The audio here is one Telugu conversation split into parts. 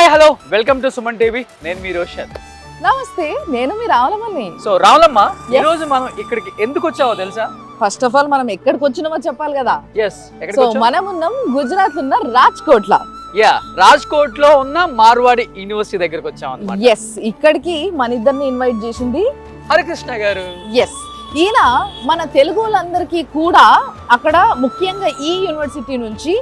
Hi hello welcome to Suman TV. నేను మీ రోషన్. నమస్తే, నేను మీ రావులమ్మని. సో రావులమ్మ, ఈ రోజు మనం ఇక్కడికి ఎందుకు వచ్చావో తెలుసా? ఫస్ట్ ఆఫ్ ఆల్ మనం ఎక్కడికి వచ్చినామో చెప్పాలి కదా. ఎస్, సో మనం ఉన్నాం గుజరాత్ ఉన్న రాజ్కోట్ లో. రాజ్కోట్ లో ఉన్న మార్వాడి యూనివర్సిటీ దగ్గరకు వచ్చాం అన్నమాట. ఎస్, ఇక్కడికి మన ఇద్దరిని ఇన్వైట్ చేసింది హరికృష్ణ గారు. ఎస్, ఈయన మన తెలుగు వాళ్ళందరికీ కూడా అక్కడ ముఖ్యంగా ఈ యూనివర్సిటీ నుంచి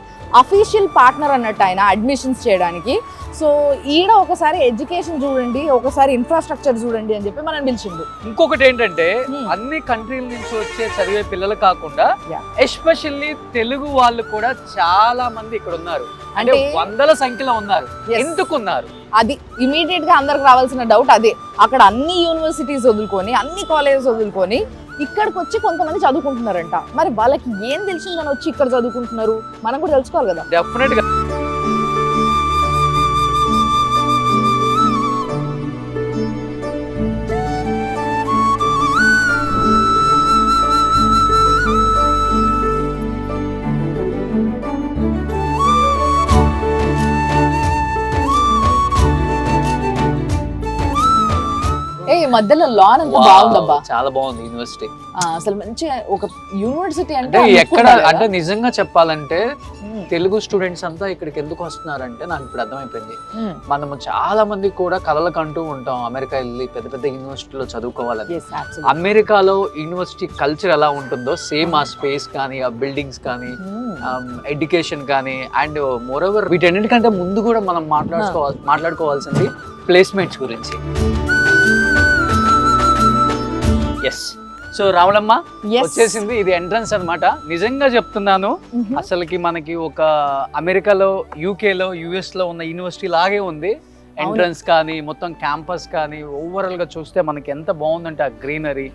అఫీషియల్ పార్ట్నర్ అన్నట్టు ఆయన అడ్మిషన్స్ చేయడానికి. సో ఈడ ఒకసారి ఎడ్యుకేషన్ చూడండి, ఒకసారి ఇన్ఫ్రాస్ట్రక్చర్ చూడండి అని చెప్పి మనం పిలిచిండు. ఇంకొకటి ఏంటంటే అన్ని కంట్రీల నుంచి వచ్చే చదివే పిల్లలు కాకుండా ఎస్పెషల్లీ తెలుగు వాళ్ళు కూడా చాలా మంది ఇక్కడ ఉన్నారు. అంటే వందల సంఖ్యలో ఉన్నారు. ఎందుకున్నారు? అది ఇమీడియట్ గా అందరికి రావాల్సిన డౌట్ అదే. అక్కడ అన్ని యూనివర్సిటీస్ వదులుకొని, అన్ని కాలేజెస్ వదులుకొని ఇక్కడికి వచ్చి కొంతమంది చదువుకుంటున్నారంట. మరి వాళ్ళకి ఏం తెలిసిందని వచ్చి ఇక్కడ చదువుకుంటున్నారు, మనం కూడా తెలుసుకోవాలి కదా. డెఫినెట్ గా. ఈ మధ్యలో లాన్ అంతా బాగుందబ్బా, చాలా బాగుంది యూనివర్సిటీ. అసలు మంచి ఒక యూనివర్సిటీ అంటే ఎక్కడ అంటే నిజంగా చెప్పాలంటే తెలుగు స్టూడెంట్స్ అంతా ఇక్కడికి ఎందుకు వస్తున్నారంటే నాకు ఇప్పుడు అర్థమైపోయింది. మనము చాలా మంది కూడా కలలకు అంటూ ఉంటాం అమెరికా వెళ్ళి పెద్ద పెద్ద యూనివర్సిటీలో చదువుకోవాలని. అమెరికాలో యూనివర్సిటీ కల్చర్ ఎలా ఉంటుందో సేమ్ ఆ స్పేస్ కానీ, ఆ బిల్డింగ్స్ కానీ, ఎడ్యుకేషన్ కానీ, అండ్ మోర్ ఓవర్ వీటన్నిటికంటే ముందు కూడా మనం మాట్లాడుకోవాల్సింది ప్లేస్మెంట్స్ గురించి. ఎస్, సో రావులమ్మ వచ్చేసింది. ఇది ఎంట్రన్స్ అన్నమాట. నిజంగా చెప్తున్నాను, అసలుకి మనకి ఒక అమెరికాలో, యూకేలో, యుఎస్ లో ఉన్న యూనివర్సిటీ లాగే ఉంది. ఎంట్రన్స్ కానీ, మొత్తం క్యాంపస్ కానీ, ఓవరాల్ గా చూస్తే మనకి ఎంత బాగుందంటే ఆ గ్రీనరీ.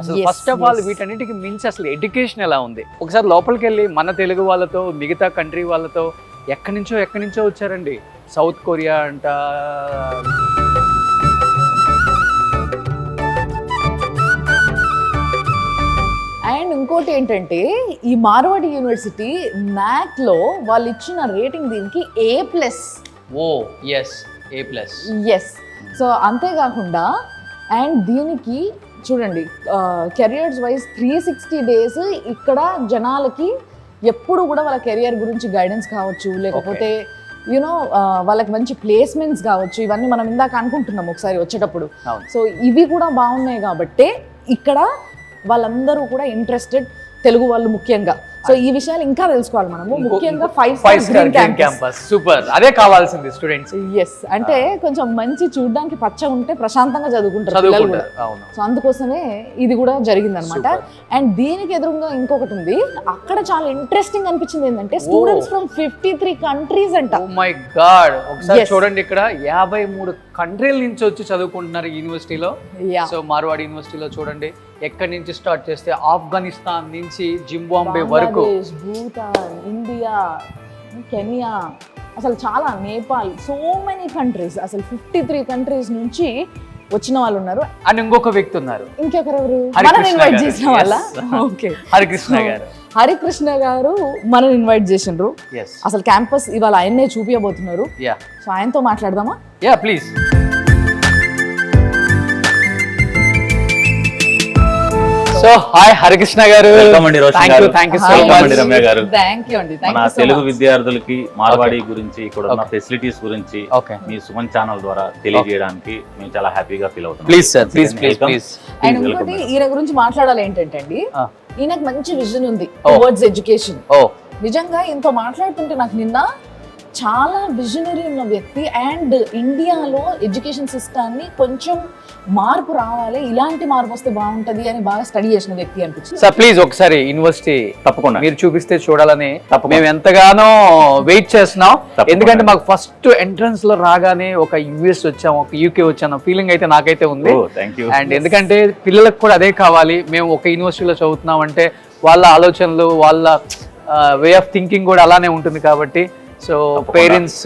అసలు ఫస్ట్ ఆఫ్ ఆల్ వీటన్నిటికి మించి అసలు ఎడ్యుకేషన్ ఎలా ఉంది. ఒకసారి లోపలికి వెళ్ళి మన తెలుగు వాళ్ళతో, మిగతా కంట్రీ వాళ్ళతో ఎక్కడి నుంచో వచ్చారండి. సౌత్ కొరియా అంట, అండ్ ఇంకోటి ఏంటంటే ఈ మార్వాడి యూనివర్సిటీ నాక్ లో వాళ్ళు ఇచ్చిన రేటింగ్ దీనికి A+. Oh yes, A+. Yes, so అంతేకాకుండా అండ్ దీనికి చూడండి కెరియర్స్ వైజ్ 360 days ఇక్కడ జనాలకి ఎప్పుడు కూడా వాళ్ళ కెరియర్ గురించి గైడెన్స్ కావచ్చు, లేకపోతే యూనో వాళ్ళకి మంచి ప్లేస్మెంట్స్ కావచ్చు, ఇవన్నీ మనం ఇందాక అనుకుంటున్నాం ఒకసారి వచ్చేటప్పుడు. సో ఇవి కూడా బాగున్నాయి కాబట్టి ఇక్కడ వాళ్ళందరూ కూడా ఇంట్రెస్టెడ్, తెలుగు వాళ్ళు ముఖ్యంగా. సో ఈ విషయాలు ఇంకా తెలుసుకోవాలి మనము. ముఖ్యంగా 5-star క్యాంపస్. సూపర్, అదే కావాల్సింది స్టూడెంట్స్. ఎస్, అంటే కొంచెం మంచి చూడడానికి పచ్చ ఉంటే ప్రశాంతంగా చదువుకుంటారు పిల్లలు కూడా. సో అందుకోసమే ఇది కూడా జరిగింది అనమాట. అండ్ దీనికి ఎదురుగా ఇంకొకటి ఉంది, అక్కడ చాలా ఇంట్రెస్టింగ్ అనిపించింది ఏంటంటే స్టూడెంట్స్ ఫ్రమ్ 53 కంట్రీస్ అంట. ఓ మై గాడ్, ఒకసారి చూడండి, ఇక్కడ 53 కంట్రీల నుంచి వచ్చి చదువుకుంటున్నారు యూనివర్సిటీలో. సో మార్వాడి యూనివర్సిటీలో చూడండి, ఎక్కడి నుంచి స్టార్ట్ చేస్తే ఆఫ్ఘనిస్తాన్ నుంచి జింబాంబే వరకు, భూటాన్, ఇండియా, కెనియా, అసలు చాలా, నేపాల్, సో మెనీ కంట్రీస్, అసలు 53 కంట్రీస్ నుంచి వచ్చిన వాళ్ళు ఉన్నారు. అండ్ ఇంకొక వ్యక్తి ఉన్నారు. ఇంకెవరెవరు? మనం ఇన్వైట్ చేసిన వాళ్ళ. ఓకే, హరికృష్ణ గారు మనం ఇన్వైట్ చేసిండ్రు. అసలు క్యాంపస్ ఇవాళ ఆయన్నే చూపించబోతున్నారు. సో ఆయనతో మాట్లాడదామా? Yeah please. So hi Harikrishna garu. Welcome అండి రోషన్ గారు. థాంక్యూ సో మచ్ రమ్య గారు. థాంక్యూ అండి. మన తెలుగు విద్యార్థులకి మార్వాడి గురించి, ఇక్కడ ఉన్న ఫెసిలిటీస్ గురించి మీ సుమన్ ఛానల్ ద్వారా తెలియజేయడానికి మేము చాలా హ్యాపీగా ఫీల్ అవుతున్నాం. Please sir, please. అండ్ ఇంకోటి ఈయన గురించి మాట్లాడాలి ఏంటంటే అండి, ఈయనకు మంచి విజన్ ఉంది టువర్డ్స్ ఎడ్యుకేషన్. నిజంగా ఇంతో మాట్లాడుతుంటే నాకు నిన్న చాలా విజనరీ ఉన్న వ్యక్తి. అండ్ ఇండియాలో ఎడ్యుకేషన్ సిస్టాన్ని కొంచెం మార్పు రావాలి, ఇలాంటి మార్పు వస్తే బాగుంటది అని బాగా స్టడీ చేసిన వ్యక్తి అనిపించింది. సార్ ప్లీజ్ ఒకసారి యూనివర్సిటీ తప్పకుండా మీరు చూపిస్తే చూడాలని మేము ఎంతగానో వెయిట్ చేస్తున్నాం. ఎందుకంటే మాకు ఫస్ట్ ఎంట్రన్స్ లో రాగానే ఒక యుఎస్ వచ్చాం, ఒక యూకే వచ్చాను ఫీలింగ్ అయితే నాకైతే ఉంది. అండ్ ఎందుకంటే పిల్లలకు కూడా అదే కావాలి. మేము ఒక యూనివర్సిటీలో చదువుతున్నాం అంటే వాళ్ళ ఆలోచనలు, వాళ్ళ వే ఆఫ్ థింకింగ్ కూడా అలానే ఉంటుంది. కాబట్టి సో పేరెంట్స్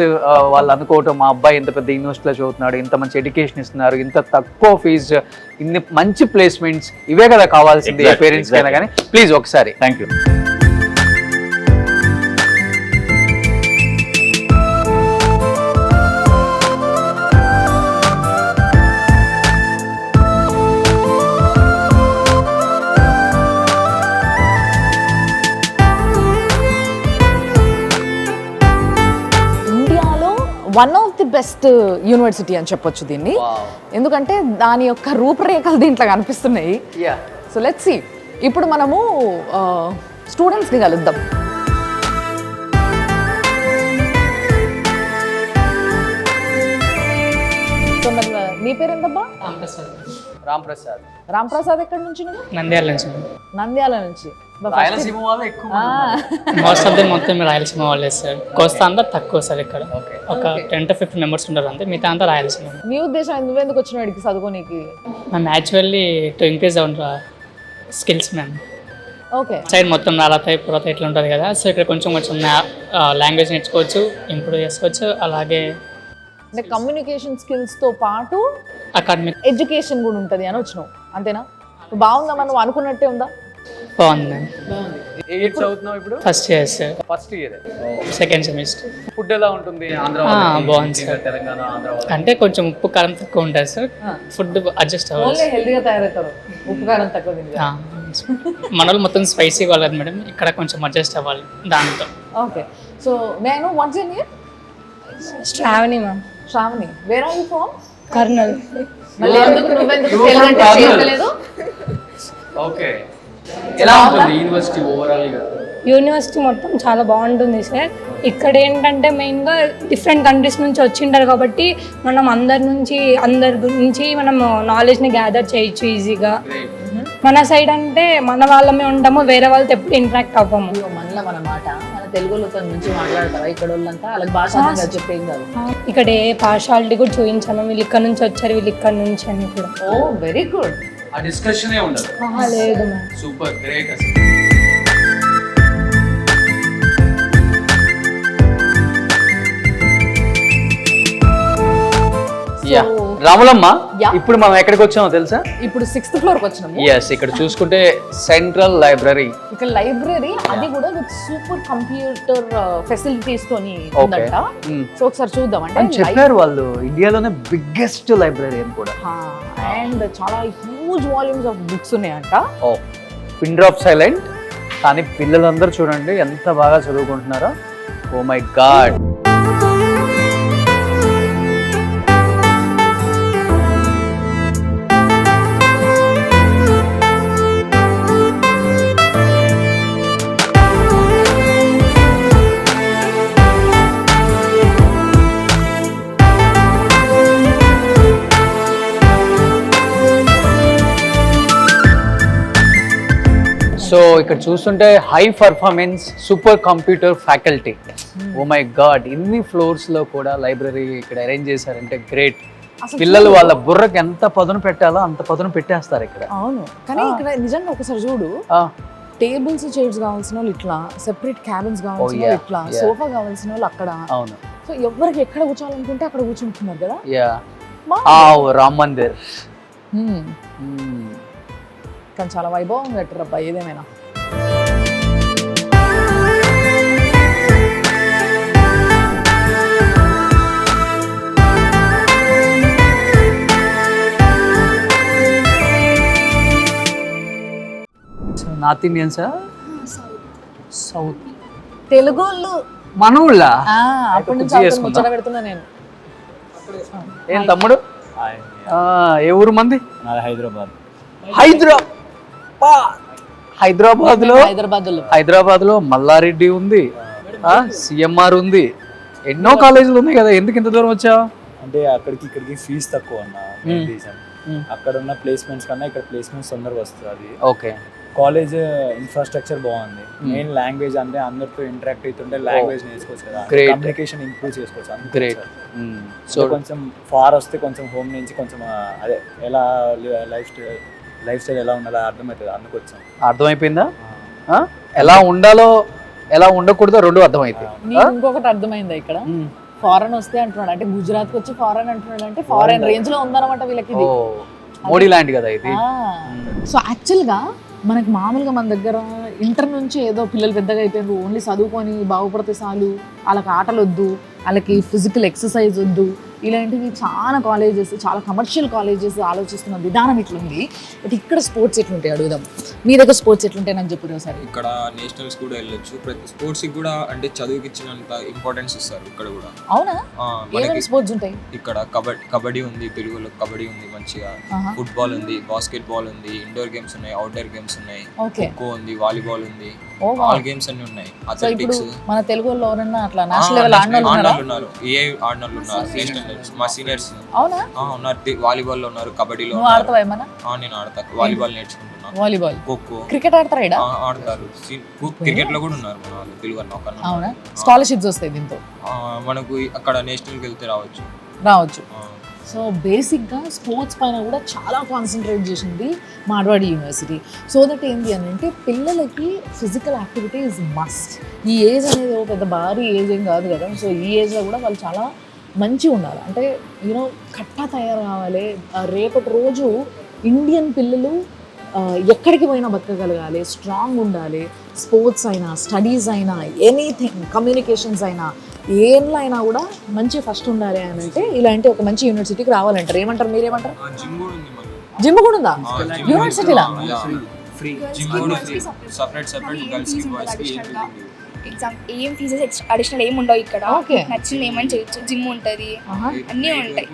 వాళ్ళు అనుకోవటం, మా అబ్బాయి ఇంత పెద్ద యూనివర్సిటీలో చదువుతున్నాడు, ఇంత మంచి ఎడ్యుకేషన్ ఇస్తున్నారు, ఇంత తక్కువ ఫీజు, ఇన్ని మంచి ప్లేస్మెంట్స్, ఇవే కదా కావాల్సింది పేరెంట్స్ కైనా. కానీ ప్లీజ్ ఒకసారి. Thank you. One of the best university అని చెప్పొచ్చు దీన్ని, ఎందుకంటే దాని యొక్క రూపురేఖలు దీంట్లో కనిపిస్తున్నాయి. సో లెట్స్ సీ, ఇప్పుడు మనము స్టూడెంట్స్ని కలుద్దాం. సో మరి నీ పేరు ఏంటబ్బా? రాంప్రసాద్. రాంప్రసాద్ ఎక్కడి నుంచి? నంద్యాల నుంచి. నంద్యాల నుంచి. రాయలసీమ వాళ్ళు ఎక్కువ మోస్ట్ ఆఫ్ దెమ్ మొత్తం రాయలసీమ వాళ్ళే సార్. కోస్తా అంతా తక్కువ సార్, ఇక్కడ ఒక 10 to 15 మెంబర్స్ ఉంటారు అంతే, మిగతా అంతా రాయలసీమ. నీ ఉద్దేశం నువ్వెందుకు వచ్చిన వాడికి చదువుకోనికి? Ma'am actually to increase our skills ma'am. Okay. Side మొత్తం రాలతాయి పురత ఇట్లా ఉంటుంది కదా, సో ఇక్కడ కొంచెం లాంగ్వేజ్ నేర్చుకోవచ్చు, ఇంప్రూవ్ చేసుకోవచ్చు. అలాగే అంటే కమ్యూనికేషన్ స్కిల్స్తో పాటు అకాడమిక్ ఎడ్యుకేషన్ కూడా ఉంటుంది అని వచ్చినావు, అంతేనా? బాగుందా, మనం అనుకున్నట్టే ఉందా? బాగుంది మ్యామ్. చదువుతున్నావు ఇప్పుడు? First year sir. First year, second semester. Food ఎలా ఉంటుంది? ఆంధ్ర బాగుంది సార్. తెలంగాణ ఆంధ్ర అంటే కొంచెం ఉప్పు కారం తక్కువ ఉంటుంది సార్, ఫుడ్ అడ్జస్ట్ అవ్వాలి. హెల్దీగా తయారవుతారు, ఉప్పు కారం తక్కువ తింటే. మన వాళ్ళు మొత్తం స్పైసీ వాళ్ళది మేడం, ఇక్కడ కొంచెం అడ్జస్ట్ అవ్వాలి దాంతో. ఓకే. సో నేను what's your name? Sravani ma'am. Sravani. Where are you from? Kurnool. మళ్ళీ ఎందుకు నువ్వెందుకు తెలుగు చేయలేదు? ఓకే. ఎలా ఉంటుంది యూనివర్సిటీ ఓవరాల్ గా? యూనివర్సిటీ మొత్తం చాలా బాగుంటుంది సార్. ఇక్కడ ఏంటంటే మెయిన్గా డిఫరెంట్ కంట్రీస్ నుంచి వచ్చింటారు కాబట్టి మనం అందరి గురించి మనం నాలెడ్జ్ని గ్యాదర్ చేయొచ్చు ఈజీగా. మన సైడ్ అంటే మన వాళ్ళమే ఉంటాము, వేరే వాళ్ళతో ఎప్పుడు ఇంటరాక్ట్ అవ్వము. మనలో మన మాట మన తెలుగులో నుంచి మాట్లాడతారా ఇక్కడ వాళ్ళంతా? అలాగే భాష చెప్పేం కాదు. ఇక్కడ ఏ పార్షాలిటీ కూడా చూపించాము, వీళ్ళు ఇక్కడ నుంచి వచ్చారు, వీళ్ళు ఇక్కడ నుంచి అని కూడా. ఓ వెరీ గుడ్. ఆ డిస్కషనే ఉండదు. లేదు మ్యామ్. సూపర్ గ్రేట్ అసలు. రాములమ్మ, ఇప్పుడు మనం ఎక్కడికి వచ్చామో తెలుసా? ఇప్పుడు 6th ఫ్లోర్ కి వచ్చినాము. ఎస్, ఇక్కడ చూసుకుంటే సెంట్రల్ లైబ్రరీ. ఇక్కడ లైబ్రరీ అది కూడా విత్ సూపర్ కంప్యూటర్ ఫెసిలిటీస్ తోని ఉందంట. సో ఒకసారి చూద్దాం. అంటే చెప్పారు వాళ్ళు ఇండియాలోనే బిగ్గెస్ట్ లైబ్రరీ అని కూడా. అండ్ చాలా హ్యూజ్ వాల్యూమ్స్ ఆఫ్ బుక్స్ ఉన్నాయంట. ఓ పిన్ డ్రాప్ సైలెంట్, కానీ పిల్లలందరూ చూడండి ఎంత బాగా చదువుకుంటున్నారో. Oh my God. సో ఇక్కడ చూస్తుంటే high performance super computer faculty. Oh my God, ఇన్ని ఫ్లోర్స్ లో కూడా లైబ్రరీ ఇక్కడ అరేంజ్ చేశారంటే గ్రేట్. పిల్లలు వాళ్ళ బుర్రకు ఎంత పదును పెట్టాలో అంత పదును పెట్టేస్తారు ఇక్కడ. అవును, కానీ ఇక్కడ నిజంగా ఒకసారి చూడు, టేబుల్స్ చైర్స్ కావాల్సిన వాళ్ళు ఇట్లా, సెపరేట్ క్యాబిన్స్ కావాల్సిన వాళ్ళు ఇట్లా, సోఫా కావాల్సిన వాళ్ళు అక్కడ. అవును. సో ఎవరికి ఎక్కడ కూర్చోాలనుకుంటే అక్కడ కూర్చుంటున్నారు కదా. రామ్ మందిర్ కానీ చాలా వైభవం కట్టారబ్బా ఏదేమైనా. నార్త్ ఇండియన్సా? సౌత్ తెలుగు వాళ్ళు మన ఊళ్ళ అప్పటి నుంచి ముచ్చట పెడుతున్నా నేను. ఏం తమ్ముడు, ఏ ఊరు మంది? హైదరాబాద్. హైదరాబాద్ లో మల్లారెడ్డి ఉంది, సిఎంఆర్ ఉంది, ఎన్నో కాలేజీలు ఉన్నాయి కదా. ఎందుకు ఇంత దూరం వచ్చావు? అంటే ఇక్కడికి ఫీజు తక్కువ అన్న రీజన్. అక్కడ ఉన్న ప్లేస్మెంట్స్ కన్నా ఇక్కడ ప్లేస్మెంట్స్ తొందరగా వస్తుంది. ఓకే. కాలేజ్ ఇన్ఫ్రాస్ట్రక్చర్ బాగుంది. మెయిన్ లాంగ్వేజ్ అంటే అందరితో ఇంటరాక్ట్ అవుతుంటే లాంగ్వేజ్ నేర్చుకోవచ్చు కదా, కమ్యూనికేషన్ ఇంప్రూవ్ చేసుకోవచ్చు. గ్రేట్. సో కొంచెం ఫార్ వస్తే కొంచెం హోమ్ నుంచి కొంచెం అదే ఎలా లైఫ్ స్టైల్ ఎలా ఉండాలో అర్థమవుతుంది. అందుకొచ్చాం. అర్థమైపోయిందా? ఎలా ఉండాలో ఎలా ఉండకూడదో రెండు అర్థమైంది. ఇంకొకటి అర్థమైందా, ఇక్కడ ఫారెన్ వస్తే అంటున్నాడు అంటే గుజరాత్ కి వచ్చి ఫారెన్ అంటున్నాడు అంటే ఫారెన్ రేంజ్ లో ఉందన్నమాట వీళ్ళకి. మోడీ ల్యాండ్ కదా ఇది. సో యాక్చువల్గా మనకి మామూలుగా మన దగ్గర ఇంటర్ నుంచి ఏదో పిల్లలు పెద్దగా అయిపోయారు, ఓన్లీ చదువుకొని బాగుపడితే చాలు, వాళ్ళకి ఆటలు వద్దు, వాళ్ళకి ఫిజికల్ ఎక్సర్సైజ్ వద్దు, ఇలాంటివి చాలా కాలేజెస్, చాలా కమర్షియల్ కాలేజెస్ ఆలోచిస్తున్న విధానం ఇట్లుంది. బట్ ఇక్కడ స్పోర్ట్స్ ఎట్లుంటాయి అడుగుదాం. మీ దగ్గర స్పోర్ట్స్ ఎట్లుంటాయి నాకు చెప్పు ఒకసారి. ఇక్కడ నేషనల్స్ కూడా వెళ్ళొచ్చు, ప్రతి స్పోర్ట్స్కి కూడా అంటే చదువుకి ఇచ్చినంత ఇంపార్టెన్స్ ఇస్తారు ఇక్కడ కూడా. అవునా? ఏమేమి స్పోర్ట్స్ ఉంటాయి ఇక్కడ? కబడ్డీ ఉంది, తెలుగులో కబడ్డీ ఉంది మంచిగా, ఫుట్బాల్ ఉంది, బాస్కెట్ బాల్ ఉంది, ఇండోర్ గేమ్స్ ఉన్నాయి, అవుట్డోర్ గేమ్స్ ఉన్నాయి, ఖోఖో ఉంది, వాలీబాల్ ఉంది, ఆల్ గేమ్స్ అన్ని ఉన్నాయి. అథ్లెటిక్స్ మన తెలుగు వాళ్ళు ఎవరన్నా అట్లా నేషనల్ లెవెల్ ఉన్నారు, ఏ ఆడినోళ్ళు ఉన్నారు, మా సీనియర్స్ అవునా ఉన్నారు, వాలీబాల్ లో ఉన్నారు, కబడ్డీలో నువ్వు ఆడతావా ఏమన్నా? నేను ఆడతా, వాలీబాల్ నేర్చుకుంటున్నా, వాలీబాల్, ఖోఖో, క్రికెట్ ఆడతారా? ఈడ ఆడతారు, క్రికెట్ లో కూడా ఉన్నారు మన వాళ్ళు తెలుగు వాళ్ళు. అవునా? స్కాలర్షిప్స్ వస్తాయి దీంతో మనకు అక్కడ నేషనల్కి వెళ్తే రావచ్చు. సో బేసిక్గా స్పోర్ట్స్ పైన కూడా చాలా కాన్సన్ట్రేట్ చేసింది మార్వాడి యూనివర్సిటీ. సో దట్ ఏంటి అని అంటే పిల్లలకి ఫిజికల్ యాక్టివిటీ ఈజ్ మస్ట్. ఈ ఏజ్ అనేది ఒక పెద్ద భారీ ఏజ్ ఏం కాదు కదా. సో ఈ ఏజ్లో కూడా వాళ్ళు చాలా మంచిగా ఉండాలి, అంటే యూనో కట్టా తయారు కావాలి. రేపటి రోజు ఇండియన్ పిల్లలు ఎక్కడికి పోయినా బతకగలగాలి, స్ట్రాంగ్ ఉండాలి. స్పోర్ట్స్ అయినా, స్టడీస్ అయినా, ఎనీథింగ్, కమ్యూనికేషన్స్ అయినా, ఏళ్ళైనా అయినా కూడా మంచి ఫస్ట్ ఉండాలి అని అంటే ఇలాంటి ఒక మంచి యూనివర్సిటీకి రావాలంటారు. ఏమంటారు, మీరేమంటారు? జిమ్ కూడా ఉందా యూనివర్సిటీలో? ఎగ్జామ్ ఏం ఫీజెస్ అడిషనల్ ఏమి ఉండవు ఇక్కడ. నచ్చింది ఏమని చేయొచ్చు, జిమ్ ఉంటుంది, అన్నీ ఉంటాయి,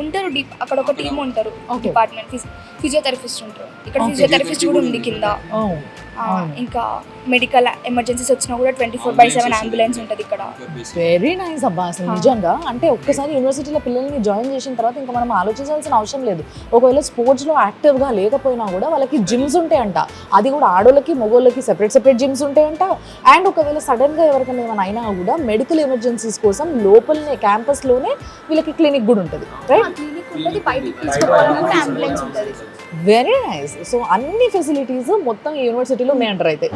ఉంటారు. అక్కడ ఒక టీమ్ ఉంటారు, డిపార్ట్మెంట్ ఫిజియోథెరపిస్ట్ ఉంటారు. ఇక్కడ ఫిజియోథెరపిస్ట్ కూడా ఉంది కింద. ఇంకా మెడికల్ ఎమర్జెన్సీస్ వచ్చినా కూడా 24/7 అంబులెన్స్ ఉంటుంది ఇక్కడ. వెరీ నైస్ అబ్బా. అసలు నిజంగా అంటే ఒక్కసారి యూనివర్సిటీలో పిల్లల్ని జాయిన్ చేసిన తర్వాత ఇంకా మనం ఆలోచించాల్సిన అవసరం లేదు. ఒకవేళ స్పోర్ట్స్లో యాక్టివ్గా లేకపోయినా కూడా వాళ్ళకి జిమ్స్ ఉంటాయంట. అది కూడా ఆడోళ్ళకి మగోళ్ళకి సెపరేట్ జిమ్స్ ఉంటాయంట. అండ్ ఒకవేళ సడన్గా ఎవరికైనా ఏమైనా అయినా కూడా మెడికల్ ఎమర్జెన్సీస్ కోసం లోపలనే క్యాంపస్లోనే వీళ్ళకి క్లినిక్ కూడా ఉంటుంది, రైట్? Very nice. సో అన్ని ఫెసిలిటీస్ మొత్తం ఈ యూనివర్సిటీలో ఉన్నాయంటారు అయితే.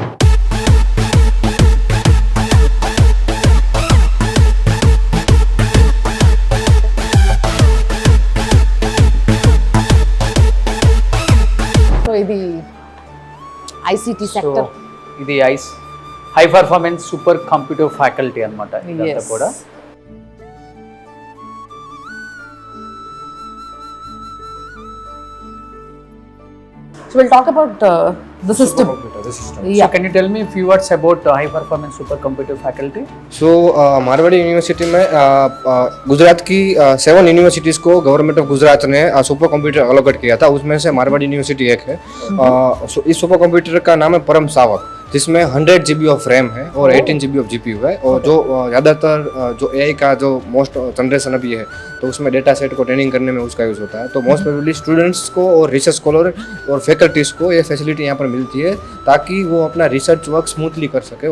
సో ఇది ఐసిటి సెక్టర్, ఇది high performance super computer faculty అన్నమాట. ఇదంతా కూడా So we'll talk about the system. Yeah. So can you tell me a few words about high performance supercomputer faculty? So Marwari university में गुजरात की 7 यूनिवर्सिटीज़ को गवर्नमेंट ऑफ गुजरात ने सुपर कंप्यूटर अलॉट किया था. उसमें से मारवाड़ी यूनिवर्सिटी एक है. इस सुपर कंप्यूटर का नाम है परम सावक, जिसमें 100 GB ऑफ रैम है और 18 GB ऑफ GPU है. और जो ज़्यादातर जो AI का जो मोस्ट जनरेशन अभी है तो उसमें डेटा सेट को ट्रेनिंग करने में उसका यूज़ होता है. तो मोस्ट प्रोबेबली स्टूडेंट्स को और रिसर्च स्कॉलर और फैकल्टीज़ को ये फैसिलिटी यहाँ पर मिलती है ताकि वो अपना रिसर्च वर्क स्मूथली कर सके.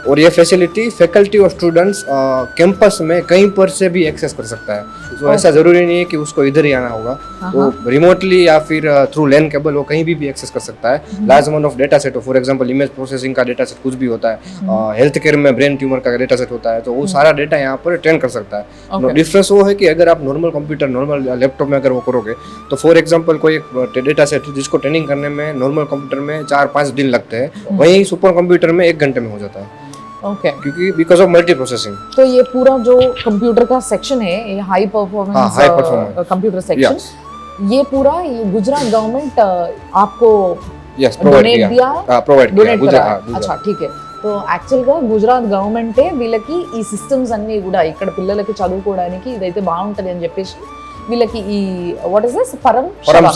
और ये फैसिलिटी फैकल्टी और स्टूडेंट्स कैंपस में कहीं पर से भी एक्सेस कर सकता है. तो ऐसा ज़रूरी नहीं है कि उसको इधर ही आना होगा. वो रिमोटली या फिर थ्रू लैन केबल वो कहीं भी एक्सेस कर सकता है. Large amount of data set, for example image processing का डेटा सेट कुछ भी होता है, हेल्थ केयर में ब्रेन ट्यूमर का डेटा सेट होता है, तो वो सारा डेटा यहाँ पर ट्रेन कर सकता है. डिफरेंस वो है कि अगर आप नॉर्मल कंप्यूटर, नॉर्मल लैपटॉप में अगर वो करोगे तो फॉर एग्जांपल कोई एक डेटा सेट जिसको ट्रेनिंग करने में नॉर्मल कंप्यूटर में 4-5 दिन लगते हैं, वहीं सुपर कंप्यूटर में 1 घंटे में हो जाता है. ओके, क्योंकि बिकॉज ऑफ मल्टी प्रोसेसिंग. तो ये पूरा जो कंप्यूटर का सेक्शन है, ये हाई परफॉर्मेंस कंप्यूटर सेक्शन, ये पूरा गुजरात गवर्नमेंट आपको प्रोवाइड दिया. अच्छा, ठीक है. సో యాక్చువల్గా గుజరాత్ గవర్నమెంటే వీళ్ళకి ఈ సిస్టమ్స్ అన్నీ కూడా ఇక్కడ పిల్లలకి చదువుకోవడానికి ఇదైతే బాగుంటుంది అని చెప్పేసి వీళ్ళకి ఈ వాట్ ఇస్ దిస్ పరం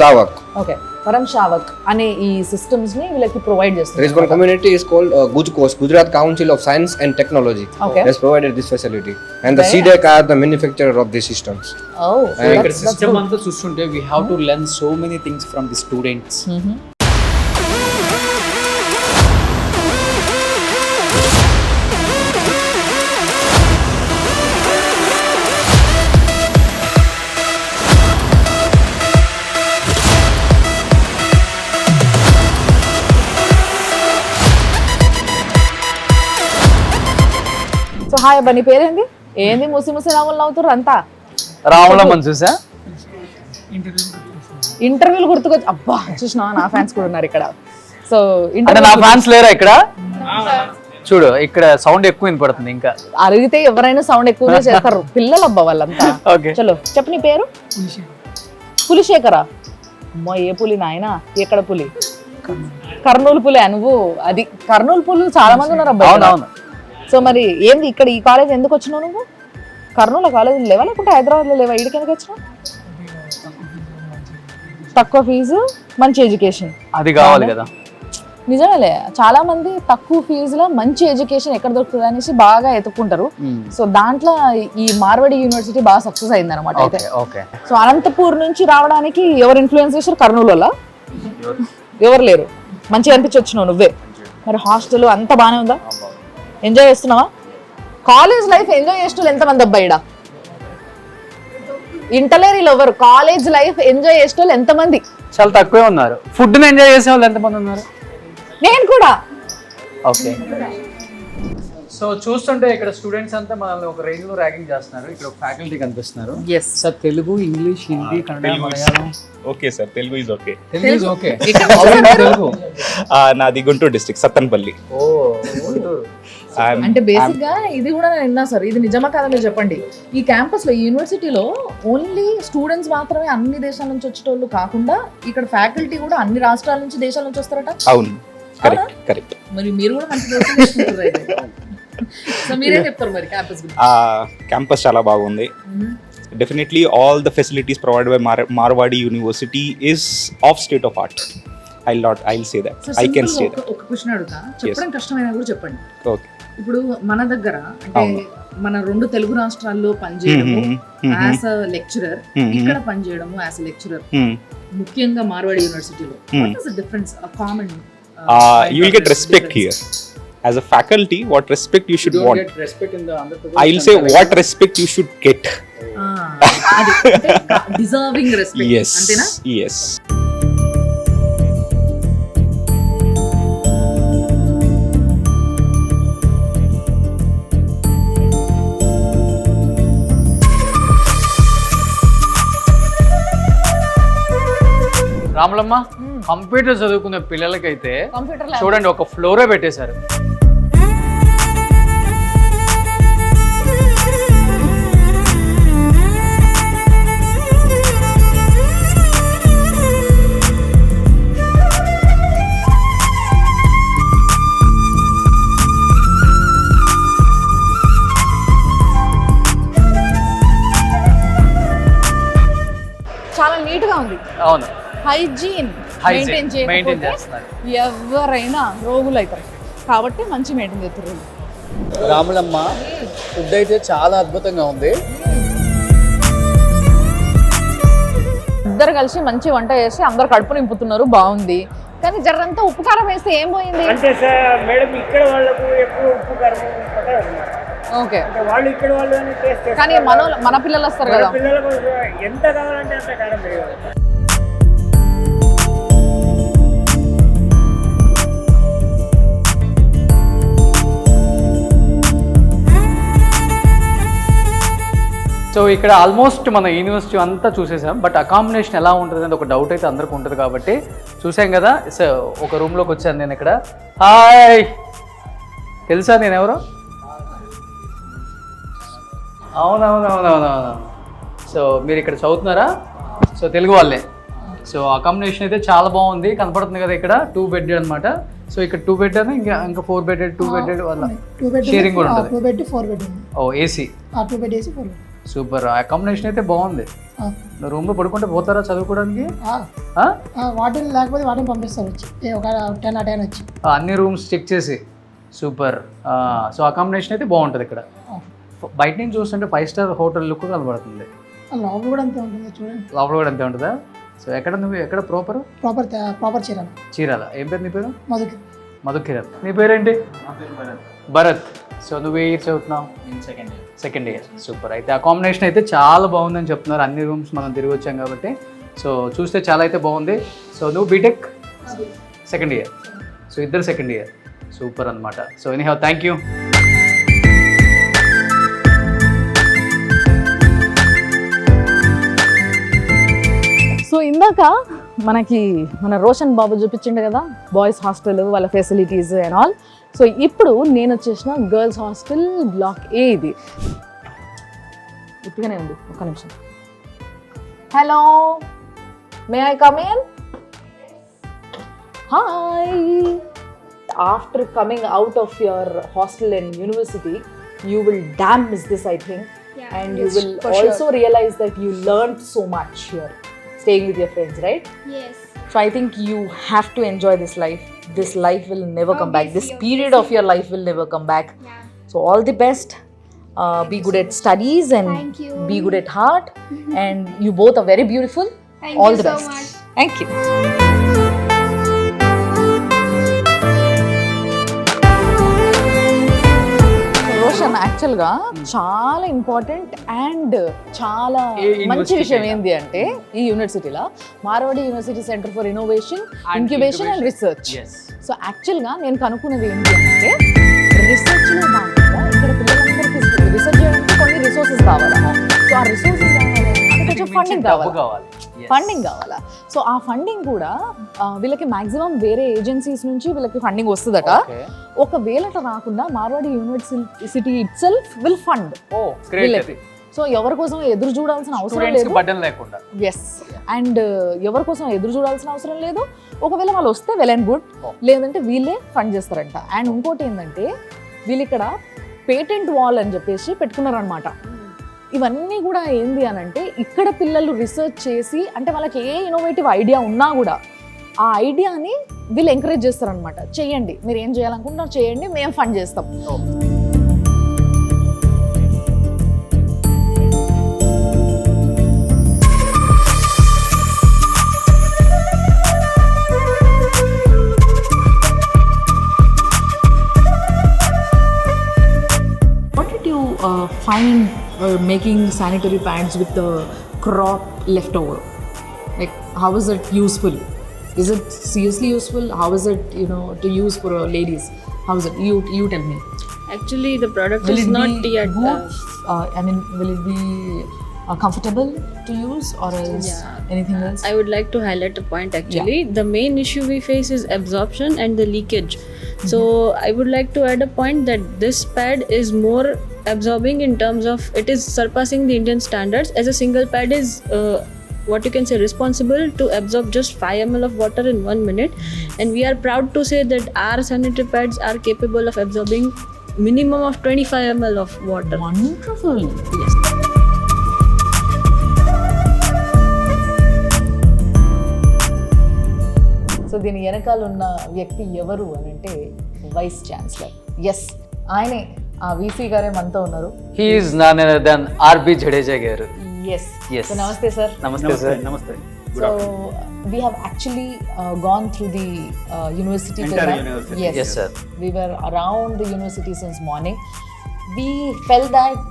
సావక్, ఓకే, పరం షావక్ అనే ఈ సిస్టమ్స్ ని వీళ్ళకి ప్రొవైడ్ చేస్తారు. There is one community is called GUJCOS, Gujarat Council of Science and Technology. Okay. Has provided this facility, and the CDEC are the manufacturer of these systems. Oh, ఇక్కడ సిస్టమ్ అంతా చూస్తుంటే we have to learn so many things from the students. So hi అబ్బా, నీ పేరేంటి? ఏంది ముసి నవ్వులు నవ్వుతారు అంతా? రాములమ్మని చూసా, ఇంటర్వ్యూలు గుర్తుకొచ్చి అబ్బా చూసినా, నా ఫ్యాన్స్ కూడా ఉన్నారు ఇక్కడ. సో అంటే నా ఫ్యాన్స్ లేరా ఇక్కడ? చూడు ఇక్కడ సౌండ్ ఎక్కువ వినపడుతుంది ఇంకా. అడిగితే ఎవరైనా సౌండ్ ఎక్కువగా చేస్తారు పిల్లలు అబ్బా వాళ్ళంతా. ఓకే చలో చెప్పు నీ పేరు. పులిశేఖరా? అమ్మో ఏ పులి నాయనా, ఎక్కడ పులి? కర్నూలు పులి నువ్వు? అది కర్నూలు పులి చాలా మంది ఉన్నారు అబ్బా. అవునవును. సో మరి ఏంది ఇక్కడ ఈ కాలేజ్ ఎందుకు వచ్చినావు నువ్వు? కర్నూలు కాలేజ్ లేవా లేకుంటే హైదరాబాద్లో లేవా? ఇక్కడికి ఎందుకు వచ్చినావు? తక్కువ ఫీజు మంచి ఎడ్యుకేషన్ అది కావాలి కదా. నిజమేలే, చాలా మంది తక్కువ ఫీజులో మంచి ఎడ్యుకేషన్ ఎక్కడ దొరుకుతుంది అనేసి బాగా ఎత్తుక్కుంటారు. సో దాంట్లో ఈ మార్వాడి యూనివర్సిటీ బాగా సక్సెస్ అయింది అనమాట. అయితే సో అనంతపూర్ నుంచి రావడానికి ఎవరు ఇన్ఫ్లుయెన్స్ చేశారు? కర్నూలు వల్ల ఎవరు లేరు. మంచిగా అనిపించి వచ్చినావు నువ్వే. మరి హాస్టల్ అంతా బాగానే ఉందా? ఎంజాయ్ చేస్తున్నావా? కాలేజ్ లైఫ్ ఎంజాయ్ చేసిన ఎంతమంది అబ్బాయిడ? ఇంటలేరు ఎవరు? కాలేజ్ లైఫ్ ఎంజాయ్ చేసే వాళ్ళు ఎంతమంది? చాలా తక్కువే ఉన్నారు. ఫుడ్ ని ఎంజాయ్ చేసే వాళ్ళు ఎంతమంది ఉన్నారు? నేను కూడా. ఓకే. సో చూస్తుంటే ఇక్కడ స్టూడెంట్స్ అంతా మనల్ని ఒక రేంజ్ లో ర్యాగింగ్ చేస్తున్నారు. ఇక్కడ ఒక ఫ్యాకల్టీ కనిపిస్తున్నారు. Sir Telugu, English, Hindi, Kannada, Malayalam. Okay sir, Telugu is okay. Telugu is okay. Telugu నాది గుంటూరు డిస్ట్రిక్ట్ సత్తెనపల్లి. ఓ గుంటూరు. అంటే బేసిక్ గా ఇది కూడా నేను విన్నా సార్, ఇది నిజమా కాదా మీరు చెప్పండి. ఈ క్యాంపస్ లో, ఈ యూనివర్సిటీలో ఓన్లీ స్టూడెంట్స్ మాత్రమే అన్ని దేశాల నుంచి వచ్చేటోళ్ళు కాకుండా ఇక్కడ ఫ్యాకల్టీ కూడా అన్ని రాష్ట్రాల నుంచి, దేశాల నుంచి వస్తారట? అవును, కరెక్ట్ కరెక్ట్. మరి మీరు కూడా మంచి దోస్తులు అయితే. సో మీరేం చెప్తారు మరి క్యాంపస్ గురించి? క్యాంపస్ చాలా బాగుంది. Definitely all the facilities provided by Marwadi university is of state of art. I'll say that. I can say that. ఒక క్వశ్చన్ అడుగుతా, చెప్పడం కష్టమైనా కూడా చెప్పండి. ఓకే. ఇప్పుడు మన దగ్గర అంటే మన రెండు తెలుగు రాష్ట్రాల్లో పనిచేయడము యాజ్ అ లెక్చరర్, ఇక్కడ పనిచేయడము యాజ్ అ లెక్చరర్, ముఖ్యంగా మార్వాడి యూనివర్సిటీలో what is the difference? Common you will get respect here. As a faculty, what respect you should want? Get respect in the Andhra Pradesh. I'll say what respect you should get. Deserving respect. Yes. అంతేనా? Yes. రాములమ్మ, కంప్యూటర్ చదువుకునే పిల్లలకైతే చూడండి ఒక ఫ్లోరే పెట్టేశారు. చాలా నీట్ గా ఉంది. అవును, హైజీన్ మెయింటైన్ చేస్తున్నారు. ఎవరైనా రోగులు అవుతారు కాబట్టి మంచి మెయింటైన్ చేస్తారు. రాములమ్మ, ఫుడ్ అయితే చాలా అద్భుతంగా ఉంది. ఇద్దరు కలిసి మంచి వంట చేసి అందరు కడుపు నింపుతున్నారు, బాగుంది. కానీ జరంతా ఉప్పు కారం వేస్తే ఏం పోయింది? అంటే సార్ మేడం ఇక్కడ వాళ్ళకు ఎక్కువ ఉప్పు కారం ఓకే, వాళ్ళు ఇక్కడ వాళ్ళు టేస్ట్, కానీ మన పిల్లలు వస్తారు కదా, పిల్లలకు ఎంత కావాలంటే అంత కారం వేయాలి. సో ఇక్కడ ఆల్మోస్ట్ మన యూనివర్సిటీ అంతా చూసేసాం. బట్ అకామిడేషన్ ఎలా ఉంటుంది అనేది ఒక డౌట్ అయితే అందరికి ఉంటుంది కాబట్టి చూసాం కదా. సో ఒక రూమ్లోకి వచ్చాను నేను ఇక్కడ. హాయ్, తెలుసా నేను ఎవరో? అవునవునవునవునవును. సో మీరు ఇక్కడ చదువుతున్నారా? సో తెలుగు వాళ్ళే. సో అకామిడేషన్ అయితే చాలా బాగుంది, కనపడుతుంది కదా ఇక్కడ. 2 బెడ్ అనమాట. సో ఇక్కడ 2 బెడ్ అని ఇంకా 4 బెడ్ 2 బెడ్ వల్ల షేరింగ్ కూడా ఉంటుంది. 2 bed 4 bed. Oh AC. 2 bed AC 4 bed. Super. Accommodation అయితే బాగుంది. రూమ్ లో పడుకుంటే పోతారా చదువుకోవడానికి? వాటిని లేకపోతే వాటిని పంపిస్తారు వచ్చి ఒక 10 ఆ 10 వచ్చి అన్ని రూమ్స్ చెక్ చేసి. సూపర్. సో అకామిడేషన్ అయితే బాగుంటుంది ఇక్కడ. బయట నుంచి చూస్తుంటే 5 స్టార్ హోటల్ లుక్ కనబడుతుంది. లోపల కూడా అంతే ఉంటుంది చూడండి. లోపల కూడా అంతే ఉంటుందా? సో నువ్వు ఎక్కడ ప్రాపర్ చీరాల. చీరాల. ఏం పేరు నీ పేరు? మధుకిరణ్. నీ పేరేంటి? భరత్. సో నువ్వు ఏ ఇయర్ చదువుతున్నావు? Second year. సూపర్. అయితే అకామిడేషన్ అయితే చాలా బాగుందని చెప్తున్నారు. అన్ని రూమ్స్ మనం తిరిగి వచ్చాం కాబట్టి సో చూస్తే చాలా అయితే బాగుంది. సో నువ్వు బీటెక్ సెకండ్ ఇయర్. సో ఇద్దరు సెకండ్ ఇయర్. సూపర్ అనమాట. So anyhow thank you. So ఇందాక మన రోషన్ బాబు చూపించిండు కదా బాయ్స్ హాస్టల్, వాళ్ళ ఫెసిలిటీస్ అండ్ ఆల్. సో ఇప్పుడు నేను వచ్చేసిన గర్ల్స్ హాస్టల్ బ్లాక్ ఏ. ఇది ఇప్పుడుగానే ఉంది, ఒక్క నిమిషం. Hello, may I come in? Hi. After coming out of your hostel and university, you will damn miss this, I think. Yeah, And yes, you will for also sure. realize that you learned so much here, staying with your friends, right? Yes. So I think you have to enjoy this life. This life will never come back. This Obviously, period of your life will never come back. Yeah. So all the best. Be good at studies and Thank you. be good at heart. And you both are very beautiful. Thank all you the so best. much. Thank you. Roshan యాక్చువల్గా చాలా ఇంపార్టెంట్ అండ్ చాలా మంచి విషయం ఏంటి అంటే ఈ యూనివర్సిటీలో Marwadi university center for innovation, incubation and research. So యాక్చువల్గా నేను కనుక్కున్నది ఏంటి అంటే రీసెర్చ్లో భాగంగా ఇక్కడ పిల్లలందరికీ రీసెర్చ్ చేయడానికి కొన్ని రిసోర్సెస్ కావాలా. సో ఆ రిసోర్సెస్ కావాలంటే కొంచెం ఫండింగ్ కావాలా. సో ఆ ఫండింగ్ కూడా వీళ్ళకి మాక్సిమం వేరే ఏజెన్సీస్ నుంచి వీళ్ళకి ఫండింగ్ వస్తుందట. ఒకవేళ అట్లా రాకుండా Marwadi university itself will fund వీళ్ళకి. సో ఎవరి కోసం ఎదురు చూడాల్సిన అవసరం లేదు. ఎస్, అండ్ ఎవరి కోసం ఎదురు చూడాల్సిన అవసరం లేదు. ఒకవేళ వాళ్ళు వస్తే వెల్ అండ్ గుడ్, లేదంటే వీళ్ళే ఫండ్ చేస్తారంట. అండ్ ఇంకోటి ఏంటంటే వీళ్ళు ఇక్కడ పేటెంట్ వాల్ అని చెప్పేసి పెట్టుకున్నారనమాట. ఇవన్నీ కూడా ఏంది అని అంటే ఇక్కడ పిల్లలు రీసెర్చ్ చేసి, అంటే వాళ్ళకి ఏ ఇన్నోవేటివ్ ఐడియా ఉన్నా కూడా ఆ ఐడియాని వీళ్ళు ఎంకరేజ్ చేస్తారనమాట. చేయండి, మీరు ఏం చేయాలనుకుంటున్నారు చేయండి, మేము ఫండ్ చేస్తాం. What did you find making sanitary pads with the crop left over? Like, how is it useful? Is it seriously useful? How is it, to use for ladies? How is it? You tell me. Actually, the product Will is it not be yet. good? Will it be comfortable to use, or else anything else? I would like to highlight a point actually. The main issue we face is absorption and the leakage. So I would like to add a point that this pad is more absorbing in terms of it is surpassing the Indian standards, as a single pad is what you can say responsible to absorb just 5 ml of water in 1 minute, and we are proud to say that our sanitary pads are capable of absorbing minimum of 25 ml of water. Wonderful. Yes. So దీని వెనకాల ఉన్న వ్యక్తి ఎవరు అని అంటే వైస్ ఛాన్సలర్. ఎస్, ఆయనే, ఆ వీసీ గారే మనతో ఉన్నారు. He is none other than RB Jadeja గారు. ఎస్, నమస్తే సార్. నమస్తే సార్. నమస్తే. So we have actually gone through the university. Entire university. Yes, sir. We were around the university since morning. We felt that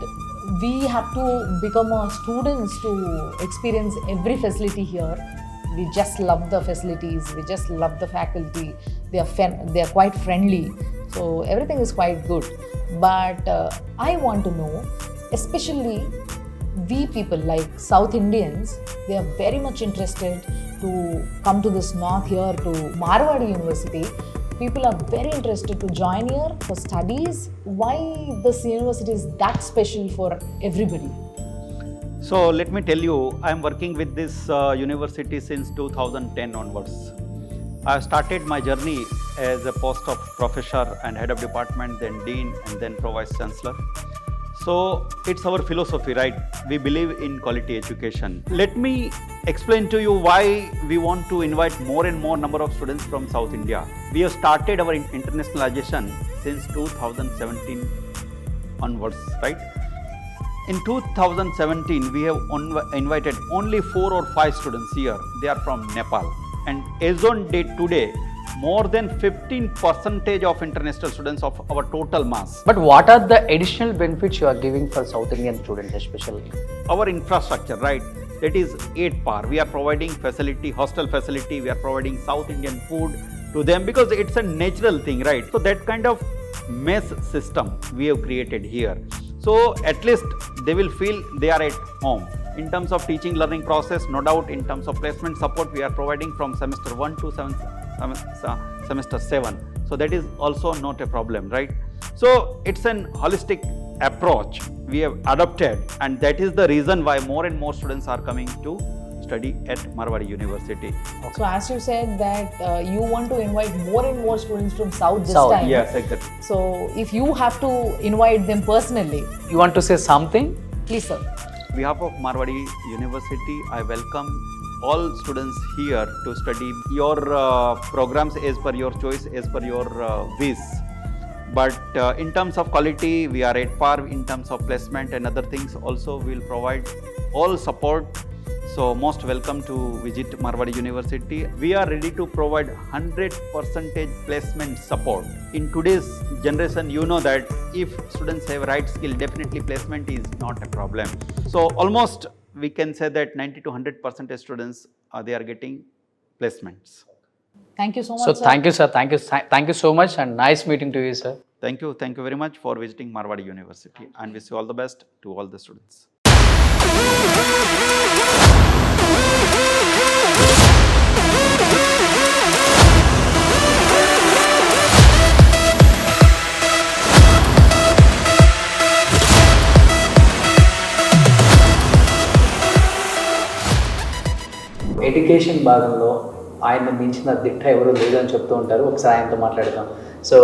we have to become students to experience every facility here. We just love the facilities. We just love the faculty. They are quite friendly. So everything is quite good. But I want to know, especially we people like South Indians, they are very much interested to come to this north here to Marwadi University. People are very interested to join here for studies. Why this university is that special for everybody? So let me tell you, I am working with this university since 2010 onwards. I started my journey as a post of professor and head of department, then dean, and then pro vice chancellor. So it's our philosophy, right? We believe in quality education. Let me explain to you why we want to invite more and more number of students from South India. We have started our internationalization since 2017 onwards, right? In 2017, we have invited only 4 or 5 students here. They are from Nepal. And as on date today, more than 15% of international students of our total mass. But what are the additional benefits you are giving for South Indian students especially? Our infrastructure, right? That is 8 par. We are providing facility, hostel facility. We are providing South Indian food to them because it's a natural thing, right? So that kind of mess system we have created here. So at least they will feel they are at home. In terms of teaching learning process, no doubt in terms of placement support, we are providing from semester 1 to semester 7. So that is also not a problem, right? So it's an holistic approach we have adopted, and that is the reason why more and more students are coming to study at Marwadi University. So as you said that you want to invite more and more students from South this South, time. Yes, exactly. So if you have to invite them personally, You want to say something? please sir. On behalf of Marwadi University, I welcome all students here to study your programs as per your choice, as per your wish. But in terms of quality, we are at par. In terms of placement and other things, also we will provide all support. So most welcome to visit Marwadi University. We are ready to provide 100% placement support. In today's generation, you know that if students have right skill, definitely placement is not a problem. So almost we can say that 90 to 100% students they are getting placements. Thank you so much. So sir. thank you, sir. Thank you so much, and nice meeting to you, sir. Thank you very much for visiting Marwadi University, and wish you all the best to all the students. Education భాగంలో ఆయన మించిన దిట్ట ఎవరు లేదని చెప్తూ ఉంటారు. ఒకసారి ఆయనతో మాట్లాడదాం. సో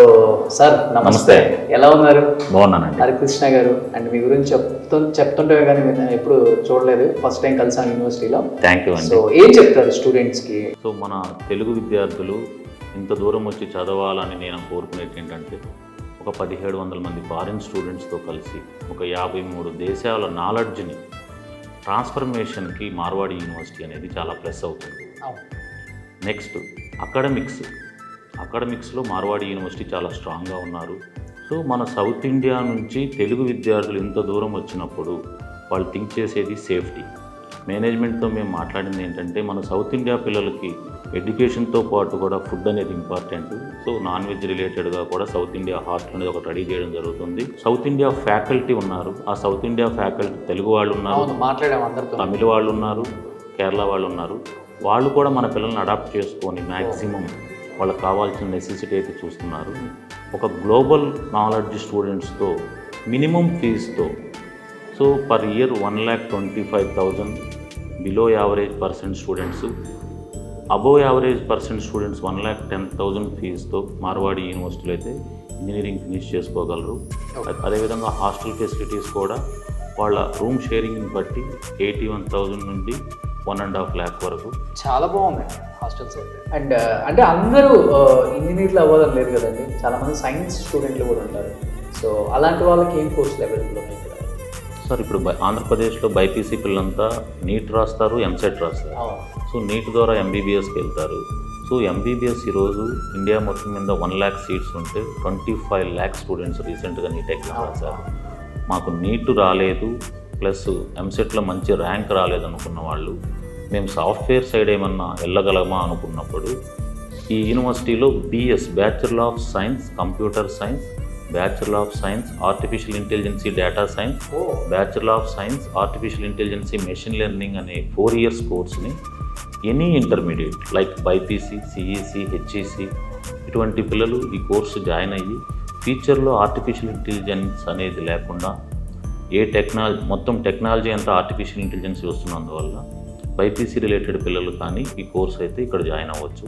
సార్ నమస్తే, ఎలా ఉన్నారు? బాగున్నానండి. హరికృష్ణ గారు, అండ్ మీ గురించి చెప్తుంటే కానీ నేను ఎప్పుడు చూడలేదు, ఫస్ట్ టైం కలిసాను యూనివర్సిటీలో. థ్యాంక్ యూ అండి. సో ఏం చెప్తారు స్టూడెంట్స్కి? సో మన తెలుగు విద్యార్థులు ఇంత దూరం వచ్చి చదవాలని నేను కోరుకునేది ఏంటంటే, ఒక 1700 మంది ఫారిన్ స్టూడెంట్స్తో కలిసి ఒక 53 దేశాల నాలెడ్జ్ని ట్రాన్స్ఫర్మేషన్కి మార్వాడి యూనివర్సిటీ అనేది చాలా ప్లస్ అవుతుంది. నెక్స్ట్ అకాడమిక్స్లో మార్వాడి యూనివర్సిటీ చాలా స్ట్రాంగ్గా ఉన్నారు. సో మన సౌత్ ఇండియా నుంచి తెలుగు విద్యార్థులు ఇంత దూరం వచ్చినప్పుడు వాళ్ళు థింక్ చేసేది సేఫ్టీ. మేనేజ్మెంట్తో మేము మాట్లాడింది ఏంటంటే, మన సౌత్ ఇండియా పిల్లలకి ఎడ్యుకేషన్తో పాటు కూడా ఫుడ్ అనేది ఇంపార్టెంట్. సో నాన్ వెజ్ రిలేటెడ్గా కూడా సౌత్ ఇండియా హాస్టల్ అనేది ఒకటి రెడీ చేయడం జరుగుతుంది. సౌత్ ఇండియా ఫ్యాకల్టీ ఉన్నారు. ఆ సౌత్ ఇండియా ఫ్యాకల్టీ తెలుగు వాళ్ళు ఉన్నారు, తమిళ వాళ్ళు ఉన్నారు, కేరళ వాళ్ళు ఉన్నారు. వాళ్ళు కూడా మన పిల్లల్ని అడాప్ట్ చేసుకొని మ్యాక్సిమం వాళ్ళకి కావాల్సిన నెసెసిటీ అయితే చూస్తున్నారు. ఒక గ్లోబల్ నాలెడ్జ్ స్టూడెంట్స్తో మినిమం ఫీజుతో, so per year 1,25,000, below average percent students, above average percent students 1,10,000 ఫీజుతో మార్వాడి యూనివర్సిటీలో అయితే ఇంజనీరింగ్ ఫినిష్ చేసుకోగలరు. అదేవిధంగా హాస్టల్ ఫెసిలిటీస్ కూడా వాళ్ళ రూమ్ షేరింగ్ని బట్టి 81,000 నుండి 1.5 lakh వరకు. చాలా బాగుంది హాస్టల్స్ అయితే. అండ్ అంటే అందరూ ఇంజనీర్లు అవ్వాలని లేదు కదండి, చాలామంది సైన్స్ స్టూడెంట్లు కూడా ఉంటారు. సో అలాంటి వాళ్ళకి ఏం కోర్సులు అవైలబుల్ ఉన్నాయి ఇక్కడ? సార్ ఇప్పుడు ఆంధ్రప్రదేశ్లో బైపీసీ పిల్లలంతా నీట్ రాస్తారు, ఎంసెట్ రాస్తారు. సో నీట్ ద్వారా ఎంబీబీఎస్కి వెళ్తారు. సో ఎంబీబీఎస్ ఈరోజు ఇండియా మొత్తం మీద 1 lakh సీట్స్ ఉంటే 25 lakh స్టూడెంట్స్ రీసెంట్గా నీట్ ఎగ్జామ్ రాశారు. మాకు నీట్ రాలేదు, ప్లస్ ఎంసెట్లో మంచి ర్యాంక్ రాలేదు అనుకున్న వాళ్ళు, మేము సాఫ్ట్వేర్ సైడ్ ఏమన్నా వెళ్ళగలమా అనుకున్నప్పుడు ఈ యూనివర్సిటీలో BS bachelor of science computer science, bachelor of science artificial intelligence data science, bachelor of science artificial intelligence machine learning అనే 4 years కోర్స్ని any intermediate like BiPC, CEC, HEC ఇటువంటి పిల్లలు ఈ కోర్సు జాయిన్ అయ్యి ఫ్యూచర్లో ఆర్టిఫిషియల్ ఇంటెలిజెన్స్ అనేది లేకుండా మొత్తం టెక్నాలజీ అంతా ఆర్టిఫిషియల్ ఇంటెలిజెన్స్ వస్తున్నందువల్ల బైపీసీ రిలేటెడ్ పిల్లలు కానీ ఈ కోర్స్ అయితే ఇక్కడ జాయిన్ అవ్వచ్చు.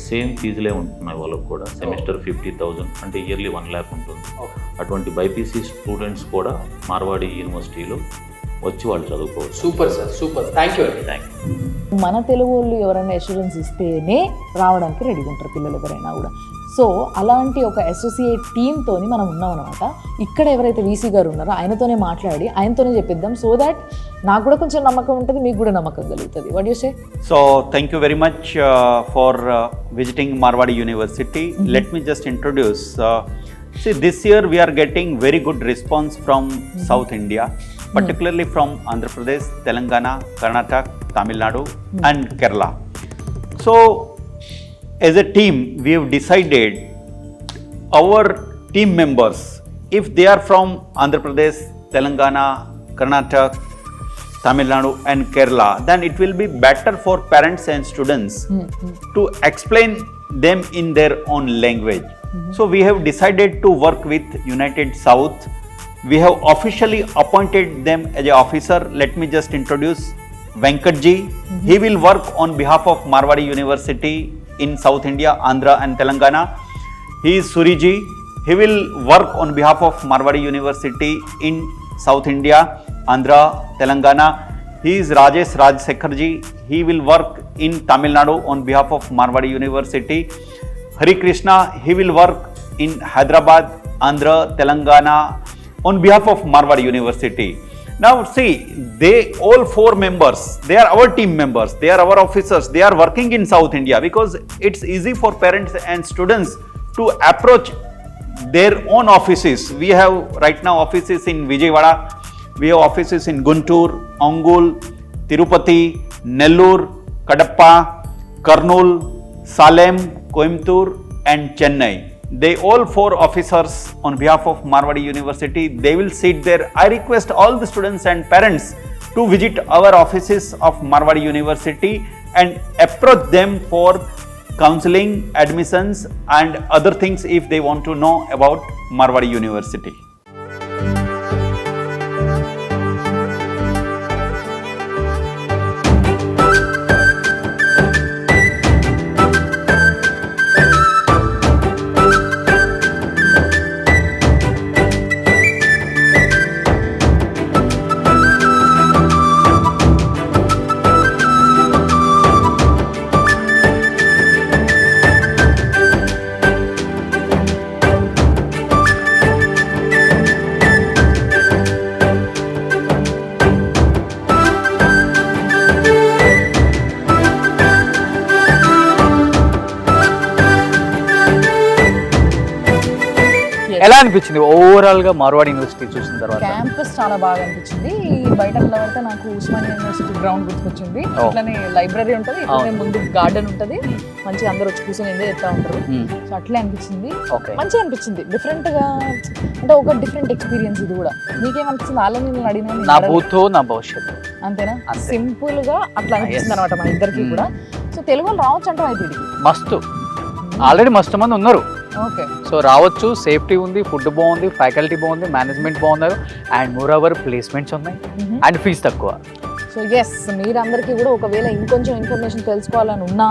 సేమ్ ఫీజులే ఉంటున్నాయి వాళ్ళకు కూడా. సెమిస్టర్ 50,000 అంటే ఇయర్లీ 1 lakh ఉంటుంది. అటువంటి బైపీసీ స్టూడెంట్స్ కూడా మార్వాడి యూనివర్సిటీలో వచ్చి వాళ్ళు చదువుకోవచ్చు. Super sir, super. Thank you అండి. Thank you. మన తెలుగు వాళ్ళు ఎవరైనా అష్యూరెన్స్ ఇస్తేనే రావడానికి రెడీగా ఉంటారు పిల్లలు ఎవరైనా కూడా. సో అలాంటి ఒక అసోసియేట్ టీమ్తోని మనం ఉన్నాం అనమాట. ఇక్కడ ఎవరైతే వీసీ గారు ఉన్నారో ఆయనతోనే మాట్లాడి ఆయనతోనే చెప్పిద్దాం, సో దాట్ నాకు కూడా కొంచెం నమ్మకం ఉంటుంది, మీకు కూడా నమ్మకం కలుగుతుంది. What you say? So thank you very much for visiting Marwadi University. Let me just introduce. See, this year we are getting very good response from South India, particularly from Andhra Pradesh, Telangana, Karnataka, Tamil Nadu and Kerala. So as a team, we have decided our team members, if they are from Andhra Pradesh, Telangana, Karnataka, Tamil Nadu and Kerala, then it will be better for parents and students to explain them in their own language. So we have decided to work with United South. We have officially appointed them as an officer. Let me just introduce Venkatji. He will work on behalf of Marwadi University in South India, Andhra and Telangana. He is Suriji. He will work on behalf of Marwadi University in South India, Andhra, Telangana. He is Rajesh Rajsekharji. He will work in Tamil Nadu on behalf of Marwadi University. Hari Krishna, he will work in Hyderabad, Andhra, Telangana on behalf of Marwadi University. Now see, they all 4 members, they are our team members, they are our officers, they are working in South India because it's easy for parents and students to approach their own offices. We have right now offices in Vijayawada, we have offices in Guntur, Ongul, Tirupati, Nellore, Kadapa, Kurnool, Salem, Coimbatore and Chennai. They all 4 officers on behalf of Marwadi University, they will sit there. I request all the students and parents to visit our offices of Marwadi University and approach them for counseling, admissions and other things if they want to know about Marwadi University. ఎలా అనిపించింది ఓవరాల్ గా మార్వాడి యూనివర్సిటీ చూసిన తర్వాత? క్యాంపస్ చాలా బాగా అనిపించింది. బయట నిలబడితే నాకు ఉస్మానియా యూనివర్సిటీ గ్రౌండ్ గుర్తుకొచ్చింది. అట్లనే లైబ్రరీ ఉంటుంది, ఇట్లనే ముందు గార్డెన్ ఉంటుంది, మంచిగా అందరూ వచ్చి కూర్చొని ఎంజాయ్ చేస్తూ ఉంటారు. సో అట్లే అనిపించింది, మంచిగా అనిపించింది. డిఫరెంట్ గా అంటే ఒక డిఫరెంట్ ఎక్స్పీరియన్స్ ఇది కూడా. నీకేమనిపించింది? వాళ్ళని నేను అడిగినా నా భూతో నా భవిష్యత్తు అంతేనా? సింపుల్ గా అట్లా అనిపిస్తుంది అనమాట మన ఇద్దరికి కూడా. సో తెలుగులో రావచ్చు అంటాం అయితే ఇది మస్తు, ఆల్రెడీ మస్తు మంది ఉన్నారు. ఓకే, సో రావచ్చు, సేఫ్టీ ఉంది, ఫుడ్ బాగుంది, ఫ్యాకల్టీ బాగుంది, మేనేజ్మెంట్ బాగున్నారు అండ్ మోర్ ఓవర్ ప్లేస్మెంట్స్ ఉన్నాయి అండ్ ఫీజు తక్కువ. సో ఎస్, మీరందరికీ కూడా ఒకవేళ ఇంకొంచెం ఇన్ఫర్మేషన్ తెలుసుకోవాలని ఉన్నా,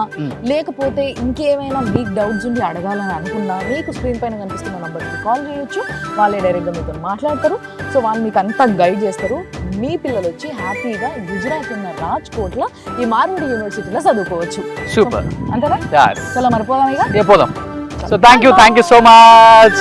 లేకపోతే ఇంకేమైనా మీకు డౌట్స్ ఉండి అడగాలని అనుకున్నా, మీకు స్క్రీన్ పైన కనిపిస్తున్న నంబర్కి కాల్ చేయొచ్చు. వాళ్ళే డైరెక్ట్గా మీతో మాట్లాడతారు. సో వాళ్ళు మీకు అంతా గైడ్ చేస్తారు. మీ పిల్లలు వచ్చి హ్యాపీగా గుజరాత్ ఉన్న రాజ్కోట్లో ఈ మార్వాడి యూనివర్సిటీలో చదువుకోవచ్చు. సూపర్, అంతేనా? చలో మరిపోదాం ఇక. పోదాం. So thank you so much.